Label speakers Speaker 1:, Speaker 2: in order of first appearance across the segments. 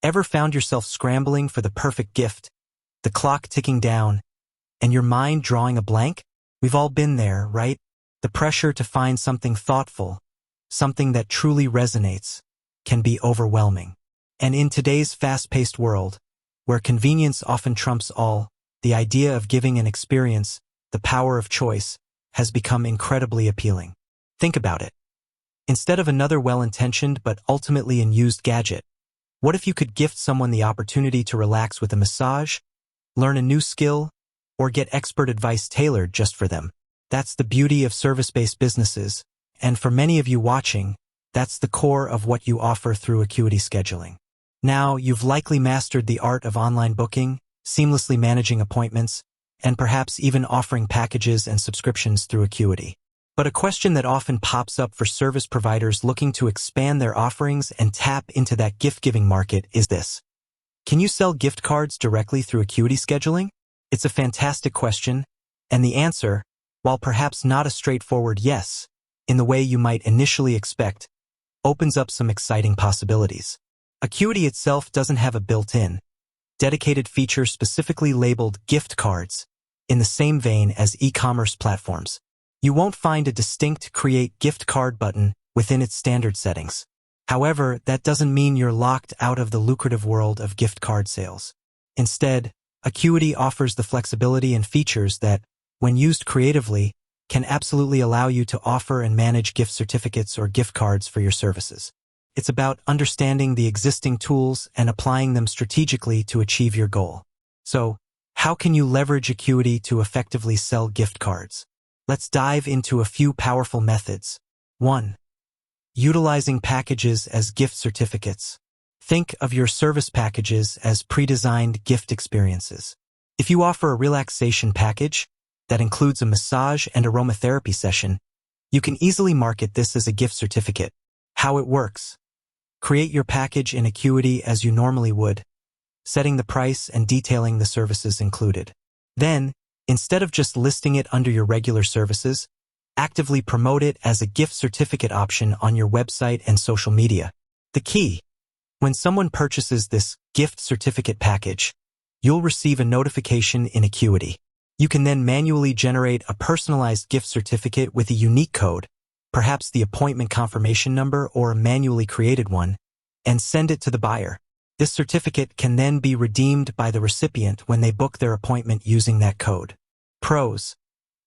Speaker 1: Ever found yourself scrambling for the perfect gift, the clock ticking down, and your mind drawing a blank? We've all been there, right? The pressure to find something thoughtful, something that truly resonates, can be overwhelming. And in today's fast-paced world, where convenience often trumps all, the idea of giving an experience, the power of choice, has become incredibly appealing. Think about it. Instead of another well-intentioned but ultimately unused gadget, what if you could gift someone the opportunity to relax with a massage, learn a new skill, or get expert advice tailored just for them? That's the beauty of service-based businesses, and for many of you watching, that's the core of what you offer through Acuity scheduling. Now, you've likely mastered the art of online booking, seamlessly managing appointments, and perhaps even offering packages and subscriptions through Acuity. But a question that often pops up for service providers looking to expand their offerings and tap into that gift-giving market is this: can you sell gift cards directly through Acuity scheduling? It's a fantastic question, and the answer, while perhaps not a straightforward yes, in the way you might initially expect, opens up some exciting possibilities. Acuity itself doesn't have a built-in, dedicated feature specifically labeled gift cards, in the same vein as e-commerce platforms. You won't find a distinct Create Gift Card button within its standard settings. However, that doesn't mean you're locked out of the lucrative world of gift card sales. Instead, Acuity offers the flexibility and features that, when used creatively, can absolutely allow you to offer and manage gift certificates or gift cards for your services. It's about understanding the existing tools and applying them strategically to achieve your goal. So, how can you leverage Acuity to effectively sell gift cards? Let's dive into a few powerful methods. 1. Utilizing packages as gift certificates. Think of your service packages as pre-designed gift experiences. If you offer a relaxation package that includes a massage and aromatherapy session, you can easily market this as a gift certificate. How it works: create your package in Acuity as you normally would, setting the price and detailing the services included. Then, instead of just listing it under your regular services, actively promote it as a gift certificate option on your website and social media. The key: when someone purchases this gift certificate package, you'll receive a notification in Acuity. You can then manually generate a personalized gift certificate with a unique code, perhaps the appointment confirmation number or a manually created one, and send it to the buyer. This certificate can then be redeemed by the recipient when they book their appointment using that code. Pros: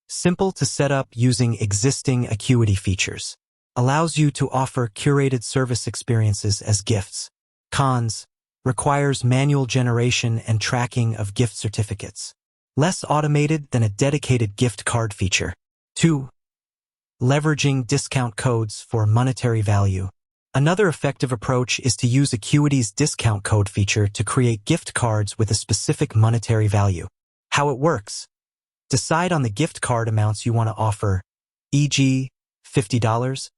Speaker 1: simple to set up using existing Acuity features. Allows you to offer curated service experiences as gifts. Cons: requires manual generation and tracking of gift certificates. Less automated than a dedicated gift card feature. 2. Leveraging discount codes for monetary value. Another effective approach is to use Acuity's discount code feature to create gift cards with a specific monetary value. How it works: decide on the gift card amounts you want to offer, e.g., $50,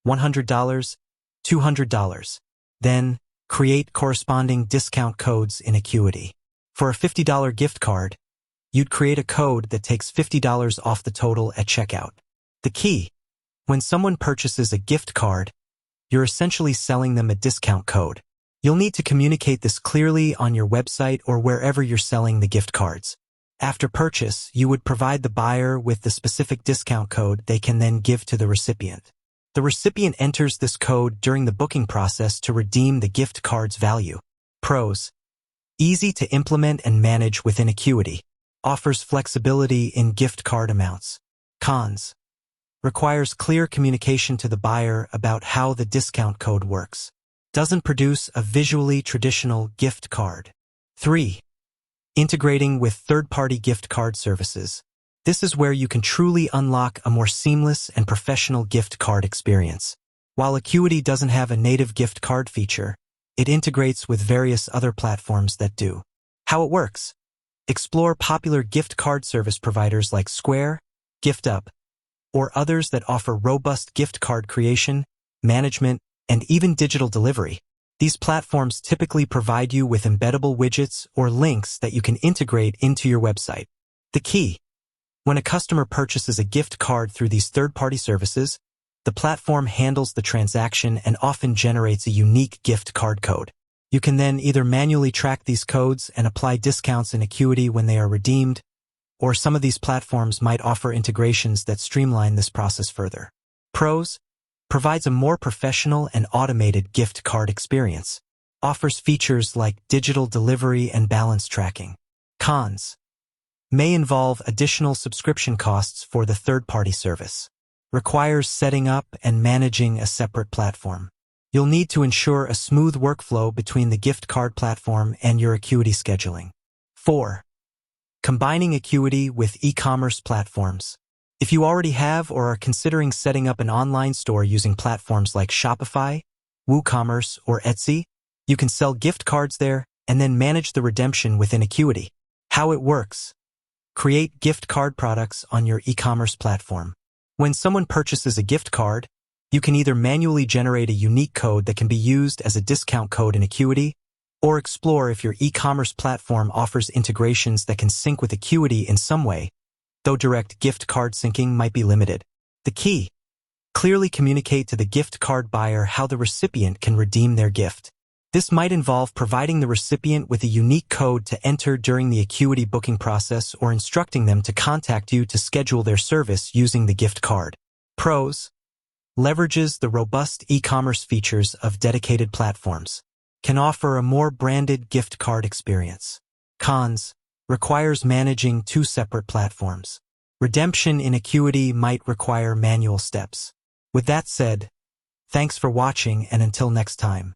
Speaker 1: $100, $200. Then, create corresponding discount codes in Acuity. For a $50 gift card, you'd create a code that takes $50 off the total at checkout. The key: when someone purchases a gift card, you're essentially selling them a discount code. You'll need to communicate this clearly on your website or wherever you're selling the gift cards. After purchase, you would provide the buyer with the specific discount code they can then give to the recipient. The recipient enters this code during the booking process to redeem the gift card's value. Pros: easy to implement and manage within Acuity. Offers flexibility in gift card amounts. Cons: requires clear communication to the buyer about how the discount code works. Doesn't produce a visually traditional gift card. 3. Integrating with third-party gift card services. This is where you can truly unlock a more seamless and professional gift card experience. While Acuity doesn't have a native gift card feature, it integrates with various other platforms that do. How it works: explore popular gift card service providers like Square, GiftUp, or others that offer robust gift card creation, management, and even digital delivery. These platforms typically provide you with embeddable widgets or links that you can integrate into your website. The key: when a customer purchases a gift card through these third-party services, the platform handles the transaction and often generates a unique gift card code. You can then either manually track these codes and apply discounts in Acuity when they are redeemed, or some of these platforms might offer integrations that streamline this process further. Pros: provides a more professional and automated gift card experience. Offers features like digital delivery and balance tracking. Cons: may involve additional subscription costs for the third-party service. Requires setting up and managing a separate platform. You'll need to ensure a smooth workflow between the gift card platform and your Acuity scheduling. 4. Combining Acuity with e-commerce platforms. If you already have or are considering setting up an online store using platforms like Shopify, WooCommerce, or Etsy, you can sell gift cards there and then manage the redemption within Acuity. How it works: create gift card products on your e-commerce platform. When someone purchases a gift card, you can either manually generate a unique code that can be used as a discount code in Acuity, or explore if your e-commerce platform offers integrations that can sync with Acuity in some way, though direct gift card syncing might be limited. The key: clearly communicate to the gift card buyer how the recipient can redeem their gift. This might involve providing the recipient with a unique code to enter during the Acuity booking process or instructing them to contact you to schedule their service using the gift card. Pros: leverages the robust e-commerce features of dedicated platforms. Can offer a more branded gift card experience. Cons: requires managing two separate platforms. Redemption in Acuity might require manual steps. With that said, thanks for watching, and until next time.